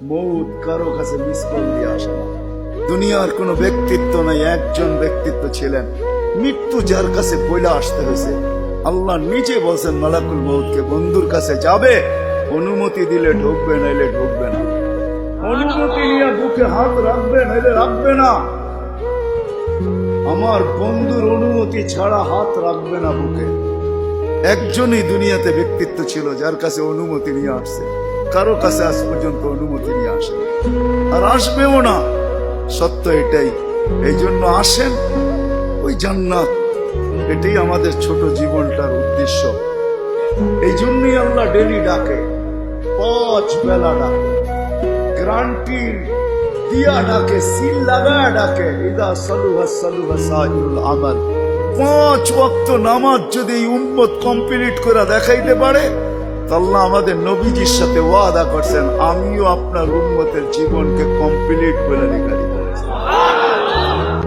মৌত কারো কাছে মিস কল দিয়ে আসে না। দুনিয়ার কোনো ব্যক্তিত্ব নাই, একজন ব্যক্তিত্ব ছিলেন, মৃত্যু যার কাছে বইলা আসতে হয়েছে। আল্লাহ নিজে বলছেন মালাকুল মৌতকে, বন্ধুর কাছে যাবে, অনুমতি দিলে ঢুকবে, নাইলে ঢুকবে না। অনুমতি নিয়ে বুকে হাত রাখবে, নাইলে রাখবে না। আমার বন্ধুর অনুমতি ছাড়া হাত রাখবে না বুকে। একজনই দুনিয়াতে ব্যক্তিত্ব ছিল যার কাছে অনুমতি নিয়ে আসছে, কারো কাছে আজ পর্যন্ত অনুমতি নিয়ে আসে আর আসবেও না। সত্য এটাই। এই জন্য আসেন, ওই জান্নাত, এটাই আমাদের ছোট জীবনটার উদ্দেশ্য। এই জন্যই আল্লাহ ডেলি ডাকে, 5 বেলা ডাকে, গ্যারান্টি দিয়া ডাকে, সিল লাগায় ডাকে। ইদা সালুহা সালুহা সাইরুল আমাল। 5 ওয়াক্ত নামাজ যদি এই উম্মত কমপ্লিট করে দেখাইতে পারে, আল্লাহ আমাদের নবীজির সাথে ওয়াদা করছেন, আমিও আপনার উম্মতের জীবনকে কমপ্লিট করে